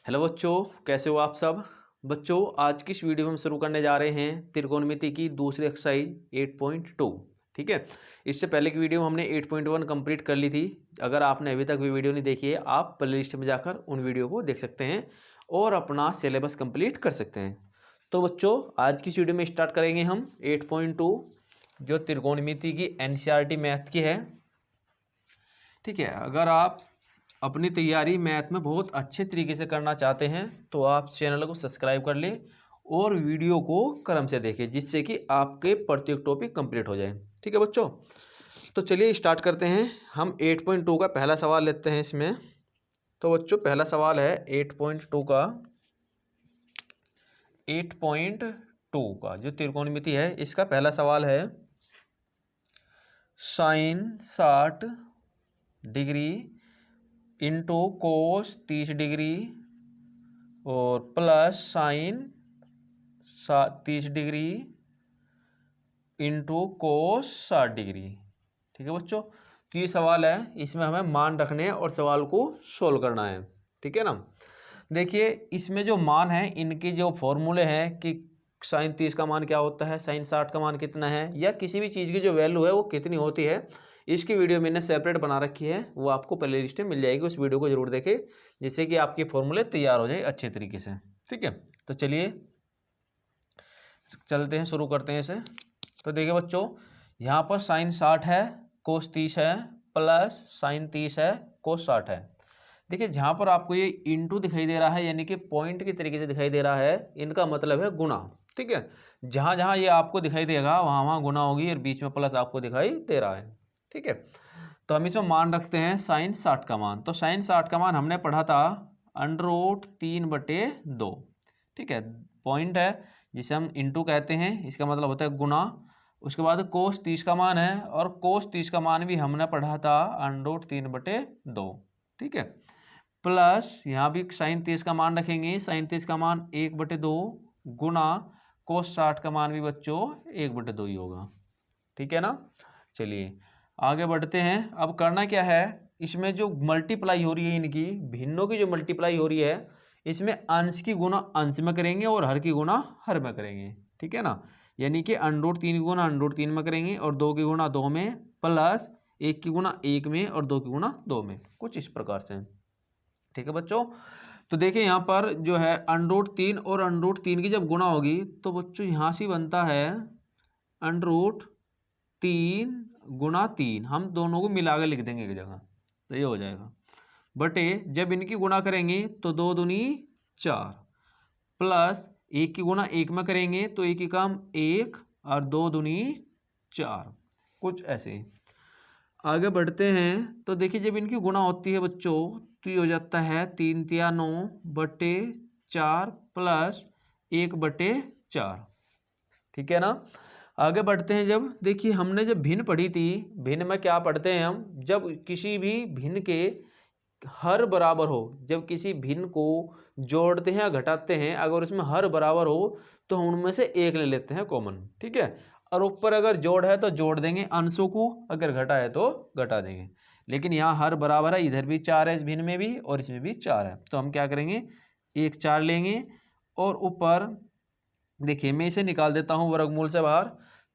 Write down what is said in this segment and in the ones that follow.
Hello बच्चों, कैसे हो आप सब। बच्चों, आज की इस वीडियो में हम शुरू करने जा रहे हैं त्रिकोणमिति की दूसरी एक्सरसाइज 8.2। ठीक है। इससे पहले की वीडियो में हमने 8.1 कंप्लीट कर ली थी। अगर आपने अभी तक भी वीडियो नहीं देखी है, आप प्ले लिस्ट में जाकर उन वीडियो को देख सकते हैं और अपना सिलेबस कंप्लीट कर सकते हैं। तो बच्चों, आज की इस वीडियो में स्टार्ट करेंगे हम 8.2 जो त्रिकोणमिति की NCERT मैथ की है। ठीक है। अगर आप अपनी तैयारी मैथ में बहुत अच्छे तरीके से करना चाहते हैं तो आप चैनल को सब्सक्राइब कर लें और वीडियो को क्रम से देखें, जिससे कि आपके प्रत्येक टॉपिक कंप्लीट हो जाए। ठीक है बच्चों, तो चलिए स्टार्ट करते हैं। हम 8.2 का पहला सवाल लेते हैं इसमें। तो बच्चों, पहला सवाल है 8.2 का 8.2 का जो त्रिकोणमिति है, इसका पहला सवाल है sine 60 degree into cos 30 degree और plus sine 30 degree into cos 60 degree. ठीक है बच्चों, तो ये सवाल है, इसमें हमें मान रखने हैं और सवाल को सोल्व करना है। ठीक है ना। देखिए, इसमें जो मान है, इनके जो फॉर्मूले हैं कि साइन 30 का मान क्या होता है, साइन 60 का मान कितना है, या किसी भी चीज़ की जो वैल्यू है वो कितनी होती है, इसकी वीडियो मैंने सेपरेट बना रखी है। वो आपको प्ले लिस्ट में मिल जाएगी, उस वीडियो को जरूर देखें, जिससे कि आपके फॉर्मूले तैयार हो जाए अच्छे तरीके से। ठीक है, तो चलिए चलते हैं, शुरू करते हैं इसे। तो देखिए बच्चों, यहाँ पर साइन 60 है, कोस 30 है, प्लस साइन 30 है, कोस 60 है। देखिए, जहाँ पर आपको ये इंटू दिखाई दे रहा है, यानी कि पॉइंट की तरीके से दिखाई दे रहा है, इनका मतलब है गुना। ठीक है, जहाँ जहाँ ये आपको दिखाई देगा वहाँ वहाँ गुना होगी और बीच में प्लस आपको दिखाई दे रहा है। ठीक है, तो हम इसमें मान रखते हैं साइन 60 का मान। तो साइन 60 का मान हमने पढ़ा था √3/2। ठीक है, पॉइंट है जिसे हम इंटू कहते हैं, इसका मतलब होता है गुना। उसके बाद कोस 30 का मान है, और कोस 30 का मान भी हमने पढ़ा था √3/2। ठीक है, प्लस यहाँ भी साइन 30 का मान रखेंगे, साइन 30 का मान 1/2 गुना कोस 60 का मान भी बच्चों 1/2 ही होगा। ठीक है ना। चलिए आगे बढ़ते हैं। अब करना क्या है, इसमें जो मल्टीप्लाई हो रही है, इनकी भिन्नों की जो मल्टीप्लाई हो रही है, इसमें अंश की गुना अंश में करेंगे और हर की गुना हर में करेंगे। ठीक है ना, यानी कि √3 की गुना √3 में करेंगे और 2 की गुना 2 में, प्लस 1 की गुना 1 में और 2 की गुना 2 में, कुछ इस प्रकार से। ठीक है बच्चों, तो देखिए यहाँ पर जो है √3 और √3 की जब गुना होगी तो बच्चों यहाँ से बनता है √3 गुना 3। हम दोनों को मिला के लिख देंगे एक जगह, तो ये हो जाएगा बटे, जब इनकी गुना करेंगे तो 2 दूनी 4, प्लस 1 की गुना 1 में करेंगे तो 1 की कम 1 और 2 दूनी 4, कुछ ऐसे। आगे बढ़ते हैं, तो देखिए जब इनकी गुना होती है बच्चों, तो ये हो जाता है 3 तिया 9 बटे 4 प्लस 1/4। ठीक है ना। आगे बढ़ते हैं, जब देखिए हमने जब भिन्न पढ़ी थी, भिन्न में क्या पढ़ते हैं हम, जब किसी भी भिन्न के हर बराबर हो, जब किसी भिन्न को जोड़ते हैं या घटाते हैं, अगर उसमें हर बराबर हो तो हम उनमें से एक ले लेते हैं कॉमन। ठीक है, और ऊपर अगर जोड़ है तो जोड़ देंगे अंशों को, अगर घटा है तो घटा देंगे। लेकिन यहाँ हर बराबर है, इधर भी 4 है इस भिन्न में भी और इसमें भी 4 है, तो हम क्या करेंगे, 1 4 लेंगे और ऊपर देखिए मैं इसे निकाल देता हूँ वर्गमूल से बाहर।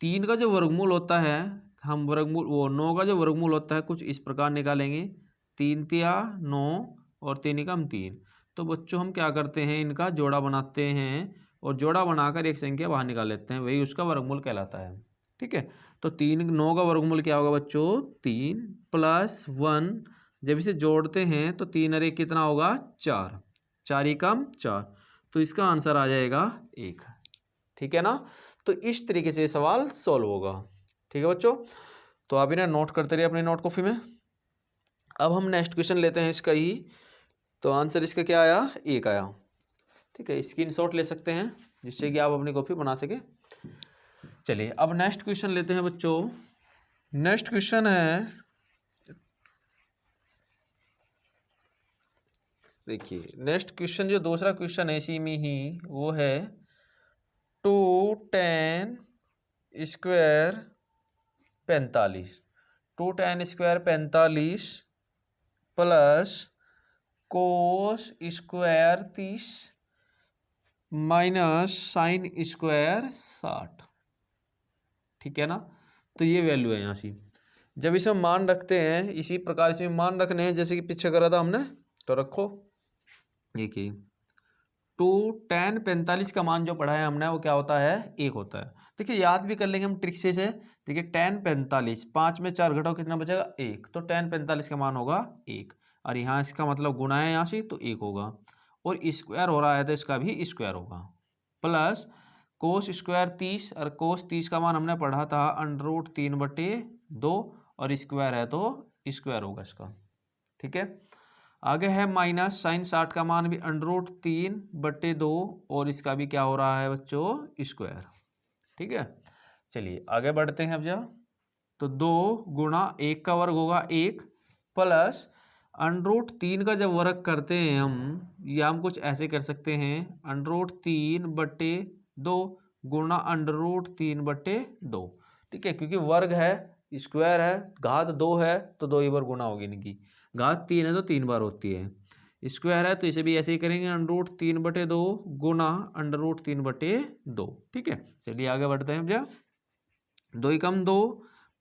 3 का जो वर्गमूल होता है, हम वर्गमूल 9 का जो वर्गमूल होता है कुछ इस प्रकार निकालेंगे, 3 तिया 9 और 3 एकम 3। तो बच्चों हम क्या करते हैं, इनका जोड़ा बनाते हैं और जोड़ा बनाकर एक संख्या बाहर निकाल लेते हैं, वही उसका वर्गमूल कहलाता है। ठीक है, तो 9 का वर्गमूल क्या होगा बच्चों, 3 प्लस 1। जब इसे जोड़ते हैं तो 3 और 1 कितना होगा, 4, 4 एकम 4, तो इसका आंसर आ जाएगा 1। ठीक है ना, तो इस तरीके से सवाल सॉल्व होगा। ठीक है बच्चों, तो आप इन्हें नोट करते रहिए अपनी नोट कॉपी में। अब हम नेक्स्ट क्वेश्चन लेते हैं इसका ही। तो आंसर इसका क्या आया, 1 आया। ठीक है, स्क्रीनशॉट ले सकते हैं जिससे कि आप अपनी कॉपी बना सके। चलिए अब नेक्स्ट क्वेश्चन लेते हैं बच्चों। नेक्स्ट क्वेश्चन है, देखिए नेक्स्ट क्वेश्चन जो दूसरा क्वेश्चन है इसी में ही, वो है 2 tan square 45, 2 tan square 45 plus cos square 30 minus sine square 60। ठीक है ना। तो ये वैल्यू है यहाँ से। जब इसे मान रखते हैं इसी प्रकार इसमें मान रखने हैं जैसे कि पीछे करा था हमने, तो रखो। देखिए 2tan45 का मान जो पढ़ा है हमने वो क्या होता है, 1 होता है। देखिए याद भी कर लेंगे हम ट्रिक से। देखिए tan45, 5 में 4 घटाओ कितना बचेगा, 1। तो tan45 का मान होगा 1, और यहाँ इसका मतलब गुणा है यहाँ से तो 1 होगा, और स्क्वायर हो रहा है तो इसका भी स्क्वायर होगा। प्लस कोस स्क्वायर 30, और कोस 30 का मान हमने पढ़ा था √3/2, और स्क्वायर है तो स्क्वायर होगा इसका। ठीक है। आगे है माइनस साइन 60 का मान भी √3/2, और इसका भी क्या हो रहा है बच्चों, स्क्वायर। ठीक है। चलिए आगे बढ़ते हैं अब जब, तो 2 गुणा 1 का वर्ग होगा 1, प्लस √3 का जब वर्ग करते हैं हम, या हम कुछ ऐसे कर सकते हैं √3/2 गुणा √3/2। ठीक है, क्योंकि वर्ग है, स्क्वायर है, घात 2 है तो 2 ही बार गुणा होगी इनकी, घात 3 है तो 3 बार होती है, स्क्वायर है तो इसे भी ऐसे ही करेंगे √3/2 गुणा √3/2। ठीक है। चलिए आगे बढ़ते हैं भैया। 2 एकम 2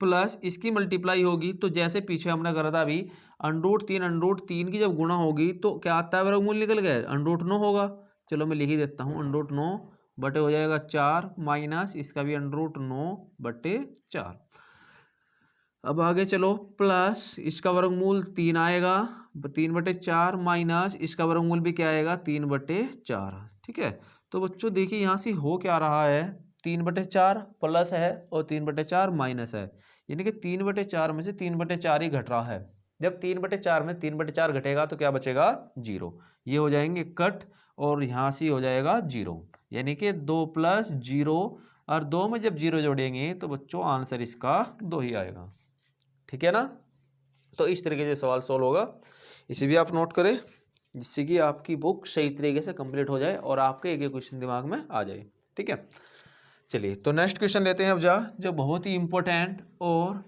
प्लस इसकी मल्टीप्लाई होगी तो जैसे पीछे हमने करा था अभी √3 की जब गुणा होगी तो क्या आता है, वर्गमूल निकल गया, √9 होगा। चलो मैं लिख ही देता हूँ, √9 बटे हो जाएगा 4, माइनस इसका भी √9/4। अब आगे चलो, प्लस इसका वर्गमूल 3 आएगा, 3/4, माइनस इसका वर्गमूल भी क्या आएगा, 3/4। ठीक है। तो बच्चों देखिए यहाँ से हो क्या रहा है, 3/4 प्लस है और 3/4 माइनस है, यानी कि 3/4 में से 3/4 ही घट रहा है। जब 3/4 में 3/4 घटेगा तो क्या बचेगा, 0। ये हो जाएंगे कट, और यहाँ से हो जाएगा 0, यानी कि 2 + 0, और 2 में जब 0 जोड़ेंगे तो बच्चों आंसर इसका 2 ही आएगा। ठीक है ना। तो इस तरीके से सवाल सॉल्व होगा, इसे भी आप नोट करें जिससे कि आपकी बुक सही तरीके से कंप्लीट हो जाए और आपके एक एक क्वेश्चन दिमाग में आ जाए। ठीक है। चलिए तो नेक्स्ट क्वेश्चन लेते हैं अब जो बहुत ही इंपॉर्टेंट और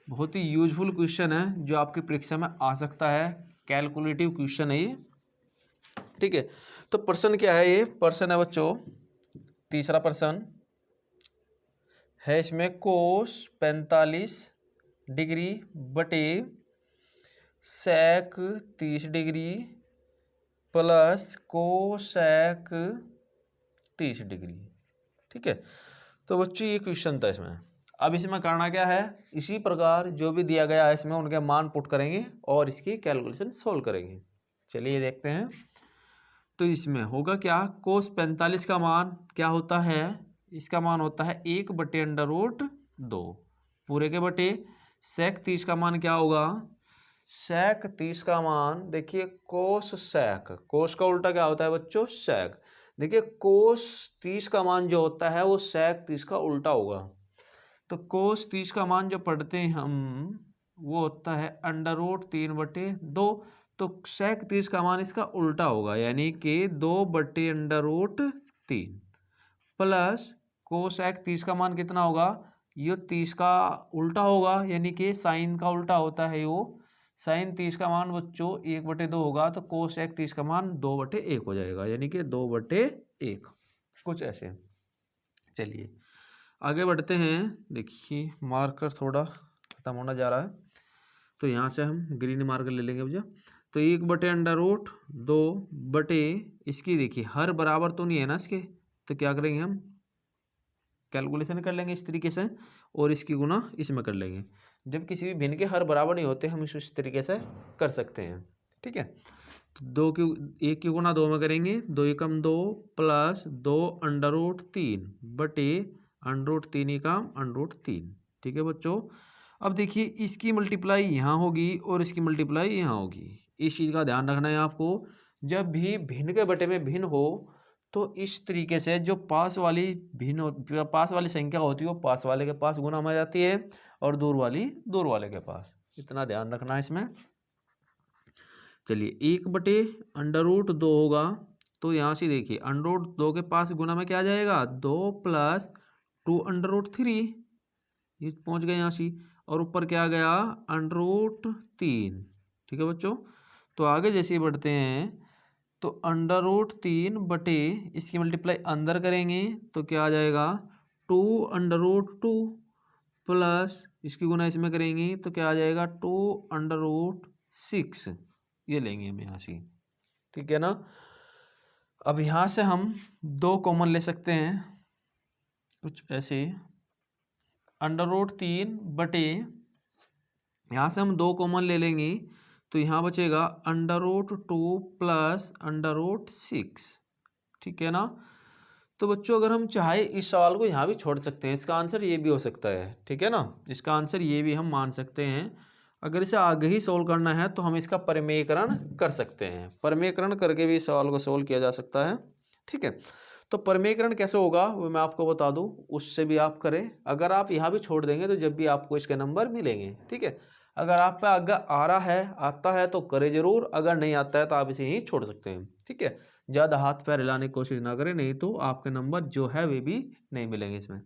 बहुत ही यूजफुल क्वेश्चन है, जो आपकी परीक्षा में आ सकता है, कैलकुलेटिव क्वेश्चन है ये। ठीक है। तो प्रश्न क्या है, ये प्रश्न है बच्चों, तीसरा प्रश्न है, इसमें कोस 45 डिग्री बटे सेक 30 डिग्री प्लस कोसेक 30 डिग्री। ठीक है। तो बच्चों ये क्वेश्चन था इसमें। अब इसमें करना क्या है, इसी प्रकार जो भी दिया गया है इसमें उनके मान पुट करेंगे और इसकी कैलकुलेशन सोल्व करेंगे। चलिए देखते हैं। तो इसमें होगा क्या, कोस 45 का मान क्या होता है, इसका मान होता है 1/√2 पूरे के बटे सेक 30 का मान क्या होगा, सेक 30 का मान देखिए कोस सेक, कोस का उल्टा क्या होता है बच्चों, सेक। देखिए कोस 30 का मान जो होता है वो सेक 30 का उल्टा होगा। तो कोस 30 का मान जो पढ़ते हैं हम वो होता है √3/2, तो सेक 30 का मान इसका उल्टा होगा, यानी कि 2/√3 प्लस कोसेक 30 का मान कितना होगा, ये 30 का उल्टा होगा, यानी कि साइन का उल्टा होता है वो, साइन 30 का मान बच्चों 1/2 होगा, तो कोसेक 30 का मान 2/1 हो जाएगा, यानी कि 2/1 कुछ ऐसे। चलिए आगे बढ़ते हैं। देखिए मार्कर थोड़ा खत्म होना जा रहा है, तो यहाँ से हम ग्रीन मार्कर ले लेंगे भैया। तो 1/√2 बटे इसकी, देखिए हर बराबर तो नहीं है ना इसके, तो क्या करेंगे हम कैलकुलेशन कर लेंगे इस तरीके से, और इसकी गुना इसमें कर लेंगे। जब किसी भी भिन्न के हर बराबर नहीं होते हम इस तरीके से कर सकते हैं। ठीक है। तो 1 की गुना 2 में करेंगे, 2 एकम 2 प्लस 2/3 बटे √3 एकम √3। ठीक है बच्चों। अब देखिए इसकी मल्टीप्लाई यहाँ होगी और इसकी मल्टीप्लाई यहाँ होगी, इस चीज़ का ध्यान रखना है आपको। जब भी भिन्न के बटे में भिन्न हो तो इस तरीके से जो पास वाली पास वाली संख्या होती है वो पास वाले के पास गुना में जाती है, और दूर वाली दूर वाले के पास, इतना ध्यान रखना है इसमें। चलिए 1/√2 होगा, तो यहाँ से देखिए √2 के पास गुना में क्या आ जाएगा, 2 + 2√3, ये पहुँच गए यहाँ से, और ऊपर क्या आ गया √3। ठीक है बच्चों। तो तो आगे जैसे ही बढ़ते हैं तो अंडर रूट 3 बटे इसकी मल्टीप्लाई अंदर करेंगे तो क्या आ जाएगा 2 अंडर रूट 2 प्लस इसकी गुना इसमें करेंगे तो क्या आ जाएगा 2 अंडर रूट 6 ये लेंगे हम यहाँ से। ठीक है ना। अब यहाँ से हम 2 कॉमन ले सकते हैं कुछ ऐसे अंडर रूट 3 बटे यहाँ से हम 2 कॉमन ले लेंगे तो यहाँ बचेगा under root 2 plus under root 6। ठीक है ना। तो बच्चों अगर हम चाहे इस सवाल को यहाँ भी छोड़ सकते हैं, इसका आंसर ये भी हो सकता है। ठीक है ना, इसका आंसर ये भी हम मान सकते हैं। अगर इसे आगे ही सोल्व करना है तो हम इसका परिमेयकरण कर सकते हैं, परिमेयकरण करके भी इस सवाल को सोल्व किया जा सकता है। ठीक है, तो परिमेयकरण कैसे होगा वो मैं आपको बता दूं, उससे भी आप करें। अगर आप यहाँ भी छोड़ देंगे तो जब भी आपको इसके नंबर मिलेंगे। ठीक है, अगर आप पे आगे आ रहा है आता है तो करें जरूर, अगर नहीं आता है तो आप इसे ही छोड़ सकते हैं। ठीक है, ज़्यादा हाथ पैर हिलाने की कोशिश ना करें, नहीं तो आपके नंबर जो है वे भी नहीं मिलेंगे इसमें।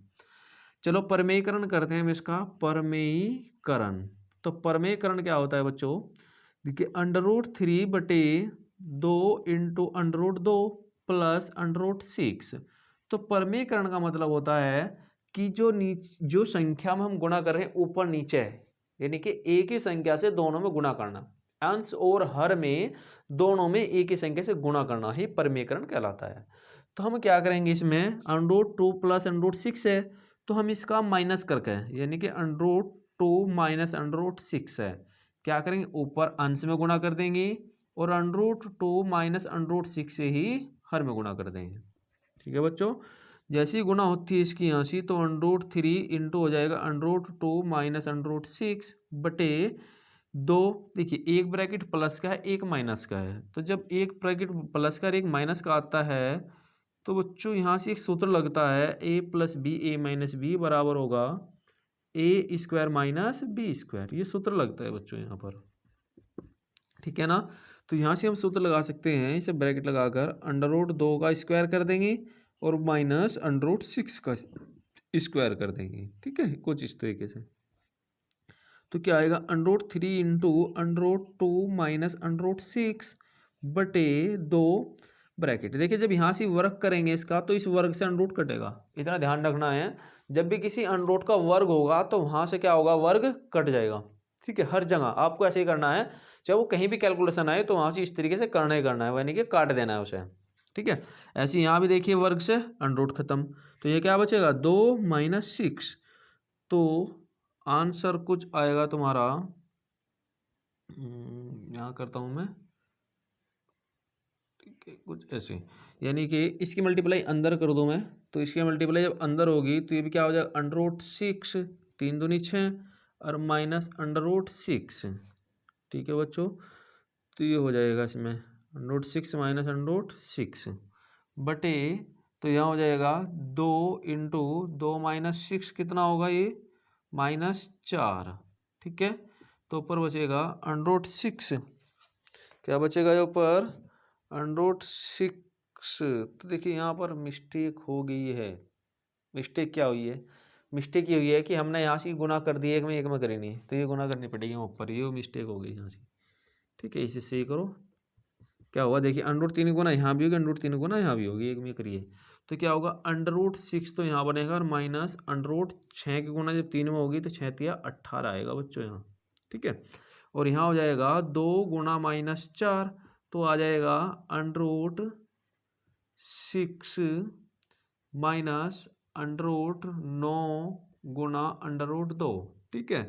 चलो परिमेयकरण करते हैं हम इसका, परिमेयीकरण। तो परिमेयकरण क्या होता है बच्चों, देखिए अंडर रूट 3 बटे 2 into under root 2 plus under root 6। तो परिमेयकरण का मतलब होता है कि जो संख्या में हम गुणा कर रहे हैं ऊपर नीचे है, यानी कि एक ही संख्या से दोनों में गुणा करना, अंश और हर में दोनों में एक ही संख्या से गुणा करना ही परिमेयकरण कहलाता है। तो हम क्या करेंगे इसमें under root 2 plus under root 6 है तो हम इसका माइनस करके, यानी कि under root 2 minus under root 6 है, क्या करेंगे ऊपर अंश में गुणा कर देंगे और under root 2 minus under root 6 से ही हर में गुणा कर देंगे। ठीक है बच्चों, जैसी गुणा होती है इसकी यहाँ से तो अंडर रूट 3 इंटू हो जाएगा under root 2 minus under root 6 बटे 2। देखिए एक ब्रैकेट प्लस का है एक माइनस का है, तो जब एक ब्रैकेट प्लस का और एक माइनस का आता है तो बच्चों यहाँ से एक सूत्र लगता है a plus B A minus B बराबर होगा A square minus B square, ये सूत्र लगता है बच्चों यहाँ पर। ठीक है ना, तो यहाँ से हम सूत्र लगा सकते हैं, इसे ब्रैकेट लगाकर अंडर रूट 2 का स्क्वायर कर देंगे और माइनस अंडर रूट 6 का स्क्वायर कर देंगे। ठीक है, कुछ इस तरीके से। तो क्या आएगा under root 3 into under root 2 minus under root 6 बटे 2 ब्रैकेट। देखिए जब यहाँ से वर्ग करेंगे इसका तो इस वर्ग से अंडर रूट कटेगा, इतना ध्यान रखना है। जब भी किसी अंडर रूट का वर्ग होगा तो वहाँ से क्या होगा, वर्ग कट जाएगा। ठीक है, हर जगह आपको ऐसे ही करना है, चाहे वो कहीं भी कैलकुलेशन आए तो वहाँ से इस तरीके से करना ही करना है, यानी कि काट देना है उसे। ठीक है, ऐसे यहाँ भी देखिए वर्ग से अंडर रूट खत्म, तो ये क्या बचेगा 2 माइनस 6। तो आंसर कुछ आएगा तुम्हारा, यहाँ करता हूँ मैं, ठीक है कुछ ऐसे, यानी कि इसकी मल्टीप्लाई अंदर कर दूँ मैं, तो इसकी मल्टीप्लाई जब अंदर होगी तो ये भी क्या हो जाएगा अंडर रूट 6 3 दूनी 6 और माइनस अंडर रूट 6। ठीक है बच्चों, तो ये हो जाएगा इसमें under root 6 minus under root 6 बटे, तो यहाँ हो जाएगा 2 इंटू 2 माइनस 6 कितना होगा ये -4। ठीक है, तो ऊपर बचेगा अंडर रूट 6, क्या बचेगा ये ऊपर अंडर रूट 6। तो देखिए यहाँ पर मिस्टेक हो गई है। मिस्टेक क्या हुई है, मिस्टेक ये हुई है कि हमने यहाँ से गुना कर दिया, एक में करी नहीं, तो ये गुना करनी पड़ेगी ऊपर, ये मिस्टेक हो गई यहाँ से। ठीक है, इसे सही करो। क्या हुआ देखिए अंडर रूट 3 गुना यहाँ भी होगी, अंडर रूट 3 गुना यहाँ भी होगी, एक में करिए तो क्या होगा अंडर रूट 6 तो यहाँ बनेगा और माइनस अंडर रूट 6 की गुना जब 3 में होगी तो 6 तिया 18 आएगा बच्चों यहाँ। ठीक है, और यहाँ हो जाएगा 2 गुना -4 तो आ जाएगा under root 6 minus under root 9 गुना अंडर रूट 2। ठीक है,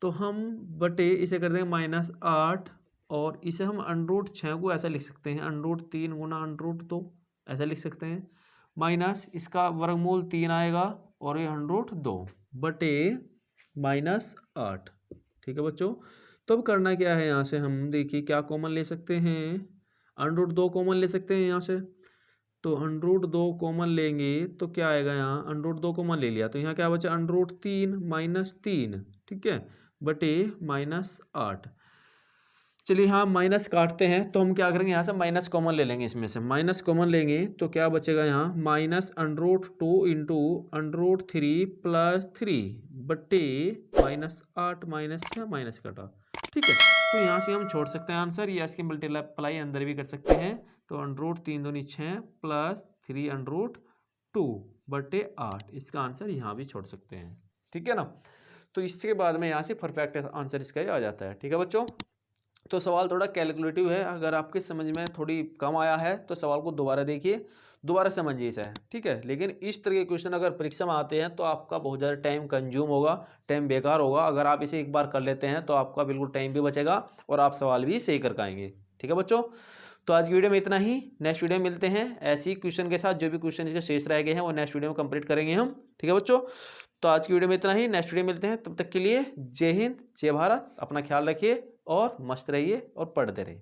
तो हम बटे इसे कर देंगे -8 और इसे हम अंडर रूट 6 को ऐसा लिख सकते हैं अंडर रूट 3 गुना अंडर रूट 2 ऐसा लिख सकते हैं, माइनस इसका वर्गमूल 3 आएगा और ये अंडर रूट 2 बटे -8। ठीक है बच्चों, तो अब करना क्या है, यहाँ से हम देखिए क्या कॉमन ले सकते हैं, अंडर रूट 2 कॉमन ले सकते हैं यहाँ से। तो अंडर रूट 2 कॉमन लेंगे तो क्या आएगा, यहाँ अंडर रूट 2 कॉमन ले लिया तो यहाँ क्या बचा अंडर रूट 3 -3। ठीक है, बटे -8। चलिए हाँ माइनस काटते हैं तो हम क्या करेंगे, यहाँ से माइनस कॉमन ले लेंगे, इसमें से माइनस कॉमन लेंगे तो क्या बचेगा यहाँ minus under root 2 into under root 3 plus 3 बट्टे -8 माइनस से माइनस कटा। ठीक ठीक है। तो यहाँ से हम छोड़ सकते हैं आंसर, या इसकी मल्टीप्लाई अंदर भी कर सकते हैं। तो अंडर 3 दूनी 6 प्लस 3 अंडर 2/8, इसका आंसर यहाँ भी छोड़ सकते हैं। ठीक है ना। तो इसके बाद में यहाँ से परफेक्ट आंसर इसका आ जाता है। ठीक है बच्चों। तो सवाल थोड़ा कैलकुलेटिव है, अगर आपके समझ में थोड़ी कम आया है तो सवाल को दोबारा देखिए, दोबारा समझिए इसे। ठीक है। लेकिन इस तरह के क्वेश्चन अगर परीक्षा में आते हैं तो आपका बहुत ज़्यादा टाइम कंज्यूम होगा, टाइम बेकार होगा। अगर आप इसे एक बार कर लेते हैं तो आपका बिल्कुल टाइम भी बचेगा और आप सवाल भी सही कर पाएंगे। ठीक है बच्चों। तो आज की वीडियो में इतना ही, नेक्स्ट वीडियो में मिलते हैं ऐसी क्वेश्चन के साथ। जो भी क्वेश्चन इसके शेष रह गए हैं वो नेक्स्ट वीडियो में कंप्लीट करेंगे हम। ठीक है बच्चों। तो आज की वीडियो में इतना ही, नेक्स्ट वीडियो में मिलते हैं। तब तक के लिए जय हिंद, जय भारत, अपना ख्याल रखिए और मस्त रहिए और पढ़ते रहिए।